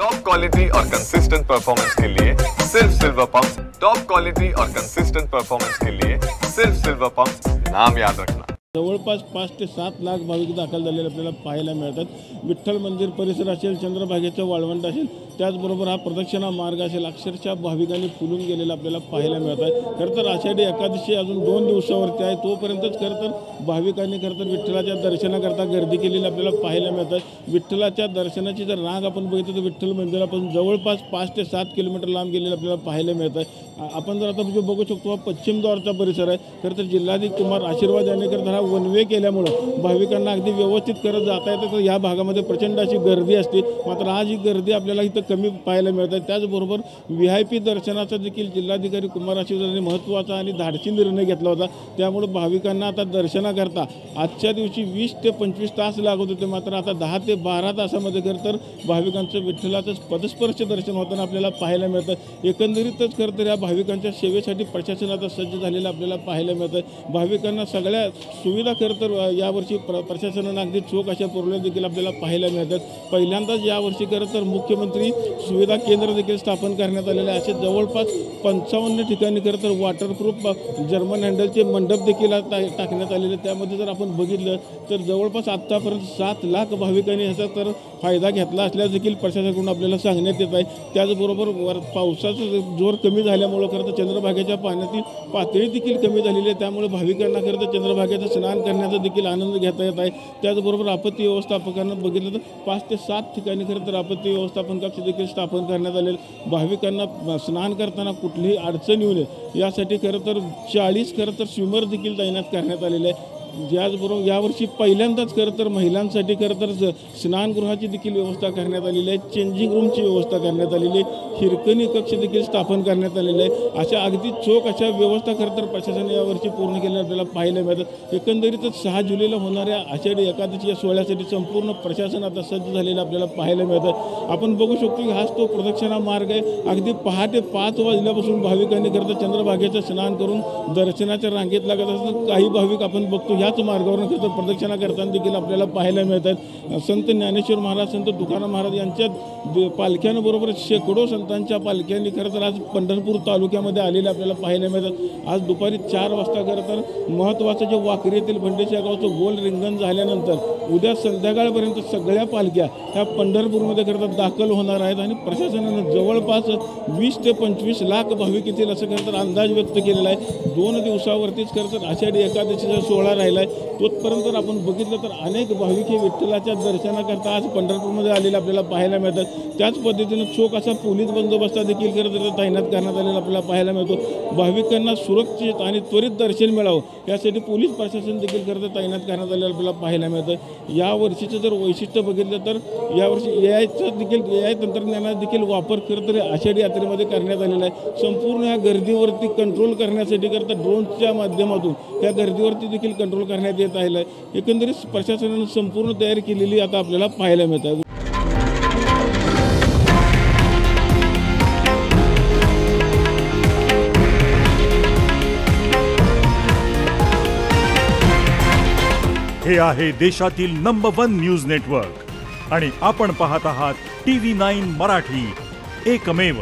Top quality और consistent performance के लिए सिर्फ सिल्वर पंप्स। टॉप क्वालिटी और कंसिस्टेंट परफॉर्मेंस के लिए सिर्फ सिल्वर पंप्स, नाम याद रखना। जवळपास 5 ते 7 लाख भाविक दाखल झालेले आपल्याला पाहायला मिळतात। विठ्ठल मंदिर परिसर असेल, चंद्रभागेचं वाळवंट असेल, त्याचबरोबर हा प्रदक्षिणा मार्ग असेल, अक्षरशः भाविकांनी फुलून गेलेला आपल्याला पाहायला मिळत आहे। खरं तर आषाढी एकादशी अजून 2 दिवसावरती आहे, तोपर्यंतच खरं तर भाविकांनी खरं तर विठ्ठलाच्या दर्शनाकरता गर्दी केलेली आपल्याला पाहायला मिळत आहे। विठ्ठलाच्या दर्शनाची जर रांग आपण बघितलं तर विठ्ठल मंदिरापासून जवळपास 5 ते 7 किलोमीटर लांब गेलेलं आपल्याला पाहायला मिळत आहे। आपण जर आता म्हणजे बघू शकतो, हा पश्चिम द्वारचा परिसर आहे। खरं तर जिल्हाधिकारी कुमार आशीर्वाद यांनी खरं हा वन वे केल्यामुळं भाविकांना अगदी व्यवस्थित करत जाता येतं। तर या भागामध्ये प्रचंड अशी गर्दी असते, मात्र आज ही गर्दी आपल्याला इथं कमी पाहायला मिळत आहे। त्याचबरोबर VIP दर्शनाचा देखील जिल्हाधिकारी कुमार आशीर्वाद यांनी महत्त्वाचा आणि धाडसी निर्णय घेतला होता। त्यामुळे भाविकांना आता दर्शनाकरता आजच्या दिवशी 20 ते 25 तास लागत होते, मात्र आता 10 ते 12 तासामध्ये खरं तर भाविकांचं विठ्ठलाचं पदस्पर्श दर्शन होताना आपल्याला पाहायला मिळतं। एकंदरीतच खरं तर या भाविकांच्या सेवेसाठी प्रशासन आता सज्ज झालेलं आपल्याला पाहायला मिळतं। भाविकांना सगळ्या सुविधा खरं तर यावर्षी प्रशासनानं अगदी चोख अशा पुरवल्या देखील आपल्याला पाहायला मिळतात। पहिल्यांदाच यावर्षी खरं तर मुख्यमंत्री सुविधा केंद्र देखील स्थापन करण्यात आलेले असे जवळपास 55 ठिकाणी खरं तर वॉटरप्रूफ जर्मन हँडलचे मंडप देखील टाकण्यात आलेले। त्यामध्ये जर आपण बघितलं तर जवळपास आत्तापर्यंत 7 लाख भाविकांनी ह्याचा तर फायदा घेतला असल्यास देखील प्रशासनाकडून आपल्याला सांगण्यात येत आहे। त्याचबरोबर पावसाचा जोर कमी झाल्यामुळं खरं तर चंद्रभागेच्या पाण्यातील पातळी देखील कमी झालेली आहे, त्यामुळे भाविकांना खरं तर चंद्रभागेचं स्नान करण्याचा देखील आनंद घेता येत आहे। त्याचबरोबर आपत्ती व्यवस्थापकांना बघितलं तर 5 ते 7 ठिकाणी खरं तर आपत्ती व्यवस्थापन कक्ष देखील स्थापन करण्यात आलेले। भाविकांना स्नान करताना कुठलीही अडचण येऊ नये यासाठी खरं तर 40 खरं तर स्विमर देखील तैनात करण्यात आलेले आहे। याचबरोबर यावर्षी पहिल्यांदाच खरं तर महिलांसाठी खरं तर स्नानगृहाची देखील व्यवस्था करण्यात आलेली आहे, चेंजिंग रूमची व्यवस्था करण्यात आलेली आहे, हिरकणी कक्ष देखील स्थापन करण्यात आलेले आहे। अशा अगदी चोख अशा व्यवस्था खरं तर प्रशासनाने यावर्षी पूर्ण केल्या आपल्याला पाहायला मिळतात। एकंदरीतच 6 जुलैला होणाऱ्या आषाढी एकादशी या सोहळ्यासाठी संपूर्ण प्रशासन आता सज्ज झालेलं आपल्याला पाहायला मिळतं। आपण बघू शकतो की हाच तो प्रदक्षिणा मार्ग आहे। अगदी पहाटे 5 वाजल्यापासून भाविकांनी खरं तर चंद्रभागेचं स्नान करून दर्शनाच्या रांगेत लागत असतात। काही भाविक आपण बघतो ह्याच मार्गावरून खरं तर प्रदक्षिणा करताना देखील आपल्याला पाहायला मिळतात। संत ज्ञानेश्वर महाराज, संत तुकाराम महाराज यांच्या पालख्यांबरोबर शेकडो संतांच्या पालख्यांनी खरं तर आज पंढरपूर तालुक्यामध्ये आलेले आपल्याला पाहायला मिळतात। आज दुपारी 4 वाजता खरं तर महत्त्वाचं जे वाकरी येथील भंडेच्या गावचं गोल रिंगण झाल्यानंतर उद्या संध्याकाळपर्यंत सगळ्या पालख्या ह्या पंढरपूरमध्ये खरं तर दाखल होणार आहेत आणि प्रशासनानं जवळपास 20 ते 25 लाख भाविक येतील असं खरं तर अंदाज व्यक्त केलेला आहे। 2 दिवसावरतीच खरं तर आषाढी एकादशीचा सोहळा राहिला आहे। तोपर्यंत आपण बघितलं तर अनेक भाविक हे विठ्ठलाच्या दर्शनाकरता आज पंढरपूरमध्ये आलेले आपल्याला पाहायला मिळतात। त्याच पद्धतीनं चोख असा पोलीस बंदोबस्त देखील खरं तर तैनात करण्यात आलेला आपल्याला पाहायला मिळतो। भाविकांना सुरक्षित आणि त्वरित दर्शन मिळावं यासाठी पोलीस प्रशासन देखील खरं तर तैनात करण्यात आलेलं आपल्याला पाहायला मिळतं। यावर्षीचं जर वैशिष्ट्य बघितलं तर यावर्षी AI तंत्रज्ञानाचा देखील वापर खरं तर आषाढी यात्रेमध्ये करण्यात आलेला आहे। संपूर्ण या गर्दीवरती कंट्रोल करण्यासाठी खरं तर ड्रोनच्या माध्यमातून या गर्दीवरती देखील कंट्रोल करण्यात येत आहे। एकंदरीत प्रशासनाने संपूर्ण तयारी केलेली आता आपल्याला पाहायला मिळतं। हे आहे देशातील नंबर 1 न्यूज नेटवर्क आणि आपण पाहत आहात TV9 मराठी, एकमेव।